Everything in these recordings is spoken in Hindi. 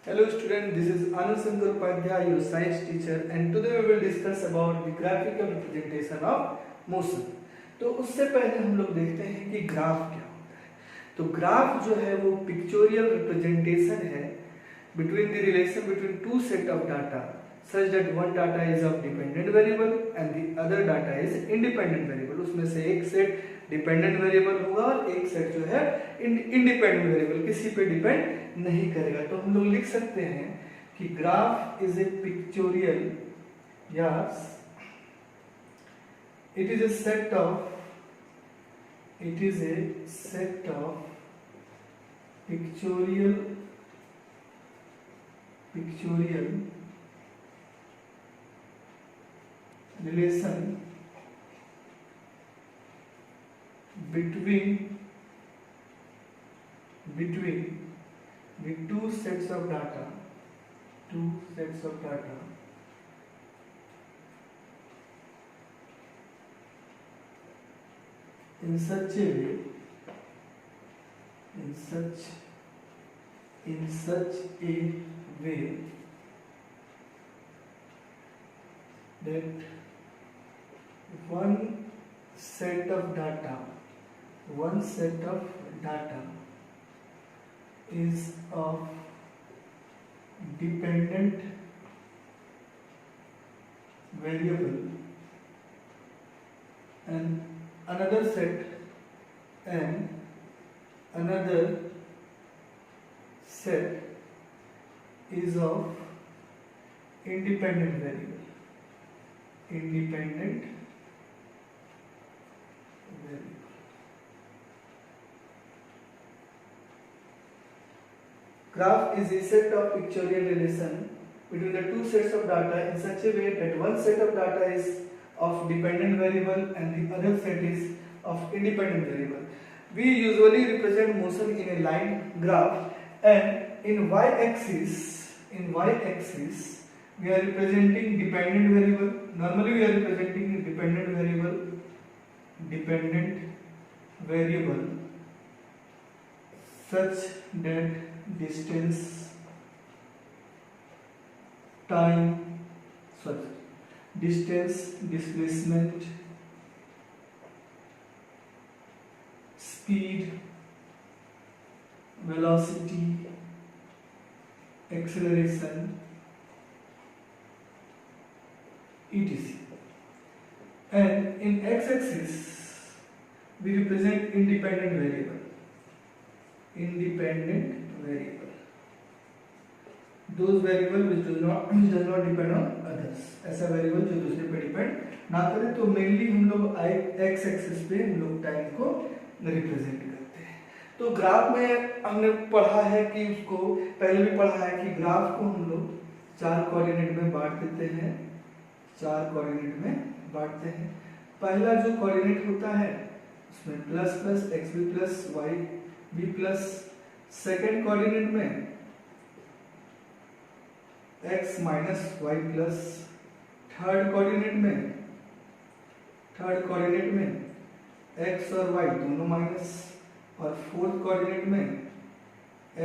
Hello student, this is Anand Shankar Upadhyay, your science teacher, and today we will discuss about the graphical representation of motion. तो उससे पहले हम लोग देखते हैं कि ग्राफ क्या होता है। तो ग्राफ जो है वो पिक्चोरियल रिप्रेजेंटेशन है between the relation between two set of data such that one data is of dependent variable and the other data is independent variable। उसमें से एक सेट डिपेंडेंट वेरिएबल होगा और एक सेट जो है इंडिपेंडेंट वेरिएबल, किसी पे डिपेंड नहीं करेगा। तो हम लोग लिख सकते हैं कि ग्राफ इज ए पिक्चोरियल या it is a set of pictorial relation between the two sets of data in such a way that one set of data is of dependent variable and another set is of independent variable। Graph is a set of pictorial relation between the two sets of data in such a way that one set of data is of dependent variable and the other set is of independent variable। We usually represent motion in a line graph, and in y-axis we are representing dependent variable. Normally we are representing dependent variable such that distance, time, displacement, speed, velocity, acceleration, etc. And in x-axis we represent independent variable, those variable which does not depend on others, ऐसा वेरिएबल जो दूसरे पे डिपेंड ना करे। तो मेनली हम लोग एक्स एक्सिस पे हम लोग टाइम को रिप्रेजेंट करते हैं। तो ग्राफ में हमने पढ़ा है कि उसको पहले भी पढ़ा है कि ग्राफ को हम लोग चार कोऑर्डिनेट में बांटते हैं। पहला जो कोऑर्डिनेट होता है उसमें प्लस प्लस एक्स बी प्लस वाई बी प्लस, सेकेंड कोऑर्डिनेट में x minus y plus, third coordinate में x और y दोनों माइनस, और फोर्थ कोऑर्डिनेट में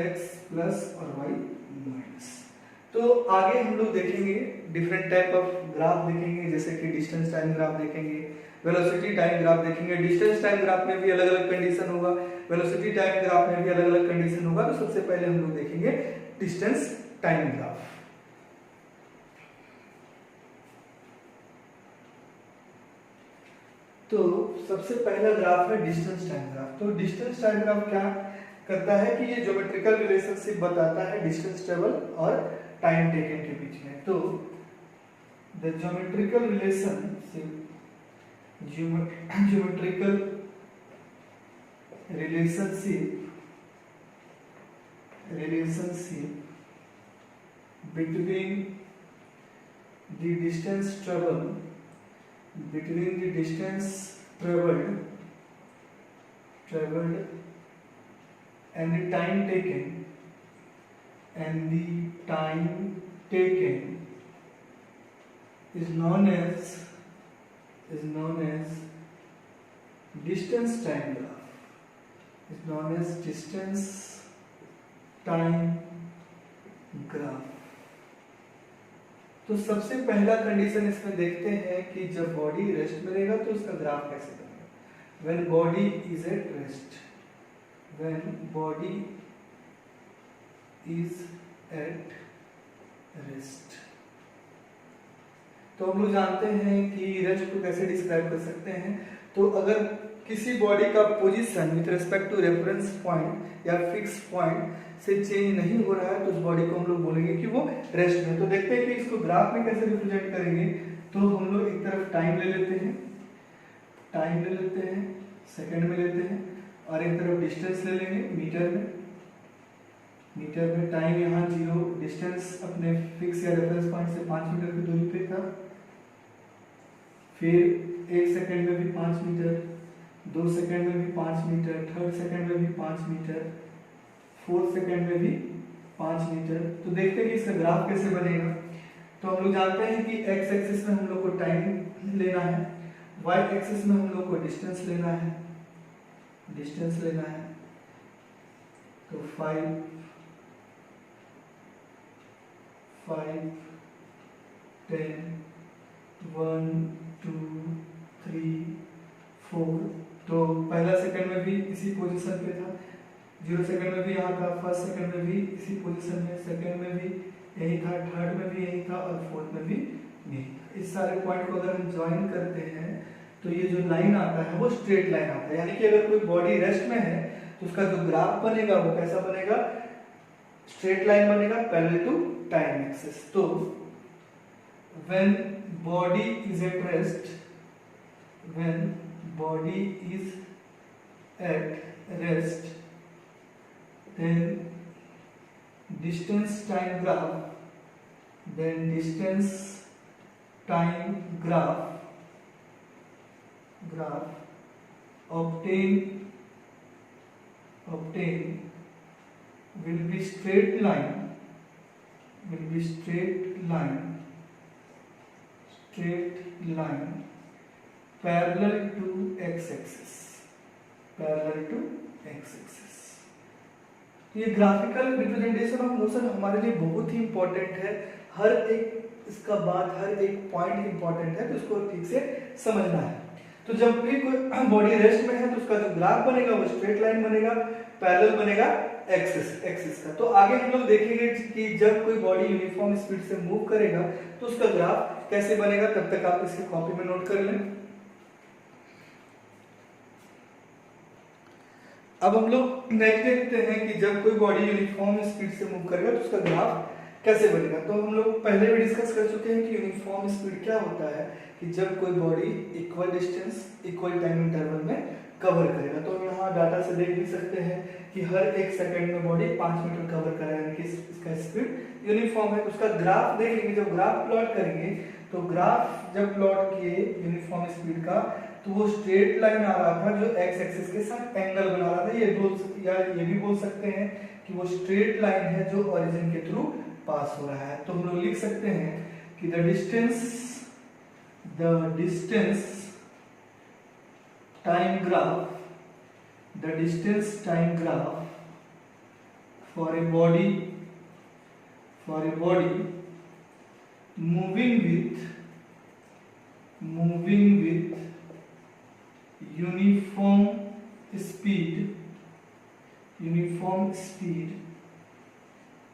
x प्लस और y माइनस। तो आगे हम लोग देखेंगे डिफरेंट टाइप ऑफ ग्राफ देखेंगे, जैसे कि डिस्टेंस टाइम ग्राफ देखेंगे, वेलोसिटी टाइम ग्राफ देखेंगे। डिस्टेंस टाइम ग्राफ में भी अलग अलग कंडीशन होगा, वेलोसिटी टाइम ग्राफ में भी अलग अलग कंडीशन होगा। तो सबसे पहले हम लोग देखेंगे डिस्टेंस टाइम ग्राफ। तो सबसे पहला ग्राफ है डिस्टेंस टाइम ग्राफ। तो डिस्टेंस टाइम ग्राफ क्या करता है कि ये ज्योमेट्रिकल रिलेशनशिप बताता है डिस्टेंस ट्रेवल और टाइम टेकन के बीच में। तो the geometrical relationship between the distance traveled and the time taken is known as distance time graph. Is known as distance time graph. तो सबसे पहला कंडीशन इसमें देखते हैं कि जब बॉडी रेस्ट में रहेगा तो उसका ग्राफ कैसे बनेगा। When body is at rest, when body is at rest. तो हम लोग जानते हैं कि रेस्ट को कैसे डिस्क्राइब कर सकते हैं। तो अगर किसी बॉडी का position with respect to reference point या फिक्स पॉइंट से चेंज नहीं हो रहा है तो उस बॉडी को हम लोग बोलेंगे कि वो रेस्ट में। तो देखते हैं कि इसको ग्राफ में कैसे रिप्रेजेंट करेंगे। तो हम लोग एक तरफ टाइम ले लेते हैं, टाइम ले लेते हैं, सेकंड में लेते हैं, और एक तरफ डिस्टेंस ले लेंगे मीटर में। मीटर में टाइम यहाँ 0, डिस्टेंस अपने फिक्स या रेफरेंस पॉइंट से 5 मीटर की दूरी पे था। फिर 1 सेकंड में भी 5 मीटर, 2 सेकंड में भी 5 मीटर, थर्ड सेकंड में भी 5 मीटर, फोर्थ सेकंड में भी 5 मीटर। तो देखते हैं कि इसका ग्राफ कैसे बनेगा। तो हम लोग जानते हैं कि एक्स एक्सिस में हम लोग को टाइम लेना है, वाई एक्सिस में हम लोग को डिस्टेंस लेना है, डिस्टेंस लेना है। तो 5, 10, 1, 2, 3, 4। तो पहला सेकंड में भी इसी पोजीशन पे था, 0 सेकंड में भी यहाँ था, फर्स्ट सेकंड में भी इसी पोजीशन में, सेकंड में भी यही था, थर्ड में भी यही था, और फोर्थ में भी यही था। इस सारे पॉइंट को अगर हम ज्वाइन करते हैं तो ये जो लाइन आता है वो स्ट्रेट लाइन आता है। यानी कि अगर कोई बॉडी रेस्ट में है तो उसका जो ग्राफ बनेगा वो कैसा बनेगा, स्ट्रेट लाइन बनेगा पैरेलल टू टाइम एक्सिस। तो when body is at rest, when body is at rest, then distance time graph obtain will be straight line parallel to x-axis, ये ग्राफिकल रिप्रेजेंटेशन ऑफ मोशन हमारे लिए बहुत ही इंपॉर्टेंट है। हर एक इसका बात, हर एक पॉइंट इंपॉर्टेंट है, तो इसको ठीक से समझना है। तो जब भी कोई बॉडी रेस्ट में है तो उसका जो ग्राफ बनेगा वो स्ट्रेट लाइन बनेगा, पैरेलल बनेगा एक्सिस का। तो आगे हम लोग देखेंगे कि जब कोई बॉडी यूनिफॉर्म स्पीड से मूव करेगा तो उसका ग्राफ कैसे बनेगा। तब तक आप इसकी कॉपी में नोट कर लें। अब हम लोग नेक्स्ट देखते हैं कि जब कोई बॉडी यूनिफॉर्म स्पीड से मूव करेगा तो उसका ग्राफ कैसे बनेगा। तो हम लोग पहले भी डिस्कस कर चुके हैं कि यूनिफॉर्म स्पीड क्या होता है, कि जब कोई body equal distance equal time interval में कवर करेगा। तो हम यहाँ डाटा से देख भी सकते हैं कि हर 1 सेकंड में बॉडी 5 मीटर कवर करेगा, यानी कि इसका स्पीड यूनिफॉर्म है। उसका ग्राफ देख लेंगे, जब ग्राफ प्लॉट करेंगे तो ग्राफ जब प्लॉट किए यूनिफॉर्म स्पीड का तो वो स्ट्रेट लाइन आ रहा था जो एक्स एक्सिस के साथ एंगल बना रहा था। ये भी बोल सकते हैं कि वो स्ट्रेट लाइन है जो ओरिजिन के थ्रू पास हो रहा है। तो हम लोग लिख सकते हैं कि the distance time graph for a body moving with uniform speed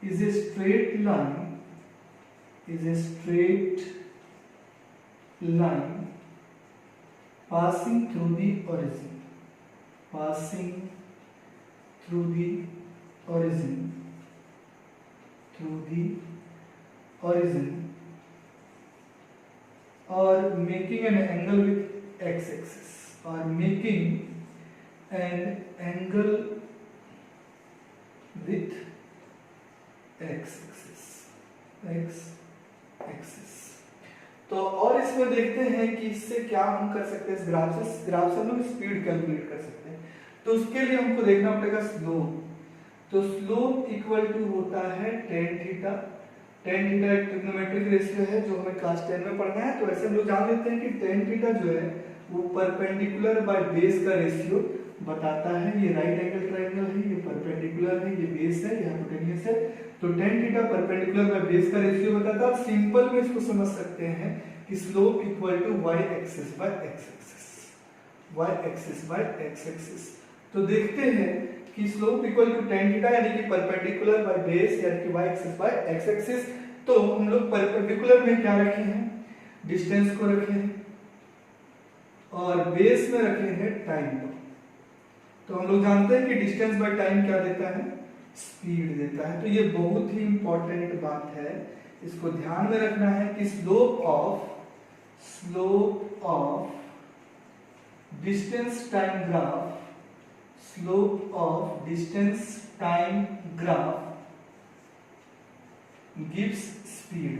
is a straight line passing through the origin or making an angle with x-axis, तो और इसमें देखते हैं कि इससे क्या हम कर सकते हैं। इस ग्राफ से हम लोग स्पीड कैलकुलेट कर सकते हैं। तो उसके लिए हमको देखना पड़ेगा स्लोप। तो स्लोप इक्वल टू होता है tan थीटा। tan थीटा एक ट्रिग्नोमेट्रिक रेशियो है जो हमें क्लास 10 में पढ़ना है। तो ऐसे हम लोग जान लेते हैं कि tan थीटा जो है वो परपेंडिकुलर बाय बेस का रेशियो बताता है। ये राइट एंगल ट्रायंगल है, ये परपेंडिकुलर है, ये बेस है, ये हाइपोटेन्यूज है। तो tan theta perpendicular by base का रेशियो बताता है। सिंपल में इसको समझ सकते हैं कि slope equal to y axis by x axis, y axis by x axis. तो देखते हैं कि slope equal to tan theta यानी कि परपेंडिकुलर बाय बेस यानी कि y axis by x axis. तो हम लोग परपेंडिकुलर में क्या रखे हैं, डिस्टेंस को रखे हैं, और बेस में रखे हैं टाइम को। तो हम लोग जानते हैं कि डिस्टेंस बाय टाइम क्या देता है, स्पीड देता है। तो ये बहुत ही इंपॉर्टेंट बात है, इसको ध्यान में रखना है कि slope of distance time graph, slope of distance time graph gives speed,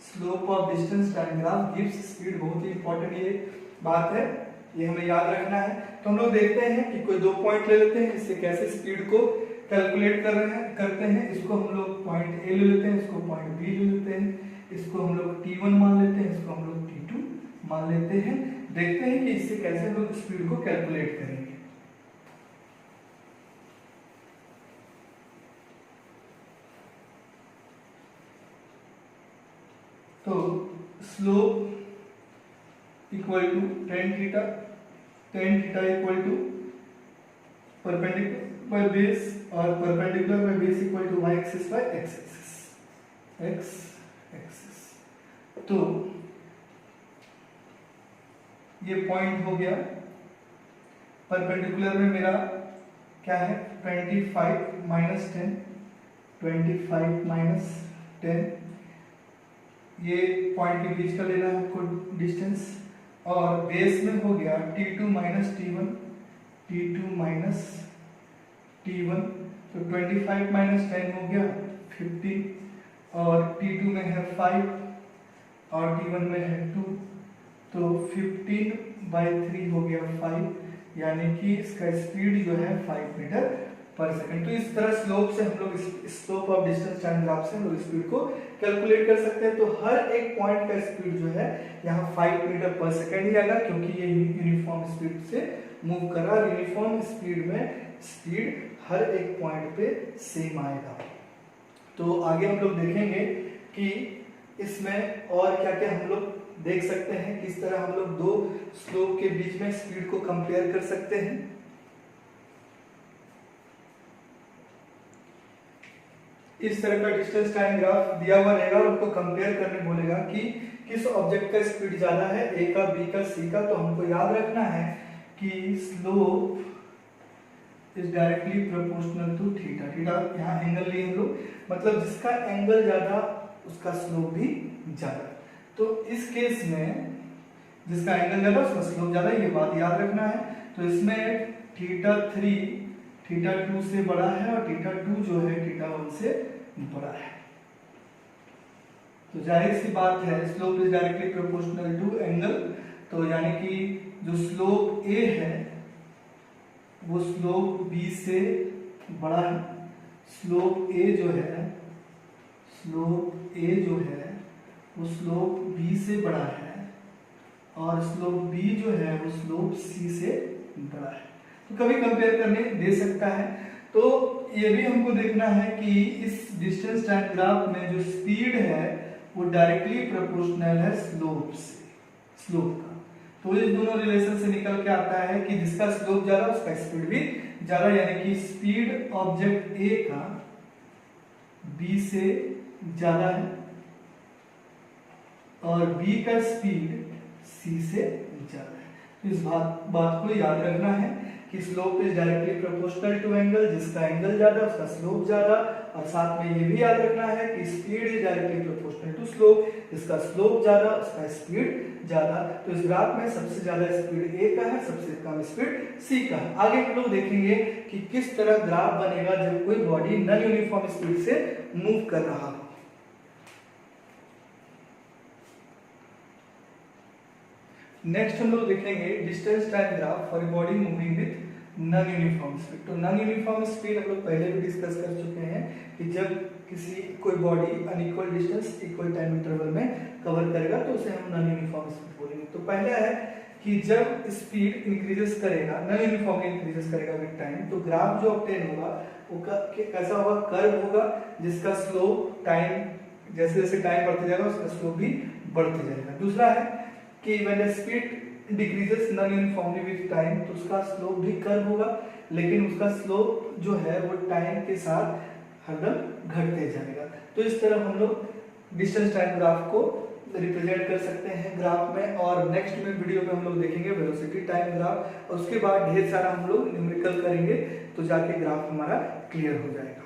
slope of distance time graph gives speed. बहुत ही इंपॉर्टेंट ये बात है, ये हमें याद रखना है। तो हम लोग देखते हैं कि कोई दो पॉइंट ले लेते हैं, इससे कैसे स्पीड को कैलकुलेट करते हैं। इसको हम लोग पॉइंट ए ले लेते हैं, इसको पॉइंट बी ले लेते हैं, इसको हम लोग T1 मान लेते हैं, इसको हम लोग T2 मान लेते हैं। देखते हैं कि इससे कैसे हम लोग स्पीड को कैलकुलेट करेंगे। तो slope equal to tan theta equal to perpendicular by base, और perpendicular by base equal to y axis by x axis. तो ये पॉइंट हो गया। परपेंडिकुलर में मेरा क्या है, 25 माइनस 10, ये पॉइंट के बीच का लेना है आपको डिस्टेंस। और बेस में हो गया T2 माइनस T1, तो 25 माइनस 10 हो गया 50, और T2 में है 5 और T1 में है 2, तो 15/3 हो गया 5, यानी कि इसका स्पीड जो है 5 मीटर पर सेकंड। तो इस तरह स्लोप से हम लोग slope of distance time graph से हम लोग स्पीड को कैलकुलेट कर सकते हैं। तो हर एक पॉइंट का स्पीड जो है यहाँ 5 मीटर पर सेकंड ही आएगा, क्योंकि ये यूनिफॉर्म स्पीड से मूव कर रहा है। यूनिफॉर्म स्पीड में स्पीड हर एक पॉइंट पे सेम आएगा। तो आगे हम लोग देखेंगे कि इसमें और क्या क्या हम लोग देख सकते हैं, किस तरह हम लोग दो स्लोप के बीच में स्पीड को कंपेयर कर सकते हैं। इस तरह का डिस्टेंस टाइम ग्राफ दिया हुआ रहेगा और आपको कंपेयर करने बोलेगा कि किस ऑब्जेक्ट का स्पीड ज्यादा है, ए का, बी का, सी का। तो हमको याद रखना है कि slope is directly proportional to theta. Theta यहाँ एंगल लिए हम लोग, मतलब जिसका एंगल ज्यादा उसका स्लोप भी ज्यादा। तो इस केस में जिसका एंगल ज्यादा उसका स्लोप ज्यादा, ये बात याद रखना है। तो इसमें θ3 θ2 से बड़ा है और θ2 जो है θ1 से बड़ा है। तो जाहिर सी बात है slope is directly proportional to angle. तो यानी कि जो स्लोप ए है वो स्लोप बी से बड़ा है। स्लोप ए जो है वो स्लोप बी से बड़ा है, और स्लोप बी जो है वो स्लोप सी से बड़ा है। तो कभी कंपेयर करने दे सकता है। तो ये भी हमको देखना है कि इस डिस्टेंस टाइम ग्राफ में जो स्पीड है वो डायरेक्टली प्रोपोर्शनल है स्लोप का। तो इस दोनों रिलेशन से निकल के आता है कि जिसका स्लोप ज्यादा उसका स्पीड भी ज्यादा, यानी कि स्पीड ऑब्जेक्ट ए का बी से ज्यादा है और बी का स्पीड सी से ज्यादा है। तो इस बात को याद रखना है कि slope is directly proportional to angle, जिसका एंगल ज्यादा उसका स्लोप ज्यादा। और साथ में ये भी याद रखना है कि speed is directly proportional to slope, जिसका स्लोप ज्यादा उसका स्पीड ज्यादा। तो इस ग्राफ में सबसे ज्यादा स्पीड ए का है, सबसे कम स्पीड सी का है। आगे हम लोग देखेंगे कि किस तरह ग्राफ बनेगा जब कोई बॉडी नॉन यूनिफॉर्म स्पीड से मूव कर रहा हो। नेक्स्ट हम लोग देखेंगे distance time graph for body moving with non uniform speed. तो नॉन यूनिफॉर्म स्पीड हम लोग पहले भी डिस्कस कर चुके हैं कि जब कोई body unequal distance equal time interval में कवर करेगा तो उसे हम नॉन यूनिफॉर्म स्पीड बोलेंगे। तो पहला है कि जब स्पीड इंक्रीजेस करेगा, नॉन यूनिफॉर्मली इंक्रीजेस करेगा विद टाइम, तो ग्राफ जो ऑब्टेन होगा वो कैसा होगा, कर्व होगा जिसका स्लोप टाइम जैसे जैसे टाइम बढ़ते जाएगा उसका स्लोप भी बढ़ते जाएगा। दूसरा है कि when speed decreases non uniformly with time, तो उसका स्लोप भी कर्व होगा, लेकिन उसका स्लोप जो है वो टाइम के साथ हरदम घटते जाएगा। तो इस तरह हम लोग डिस्टेंस टाइम ग्राफ को रिप्रेजेंट कर सकते हैं ग्राफ में। और नेक्स्ट में वीडियो में हम लोग देखेंगे वेलोसिटी टाइम ग्राफ, और उसके बाद ढेर सारा हम लोग न्यूमेरिकल करेंगे तो जाके ग्राफ हमारा क्लियर हो जाएगा।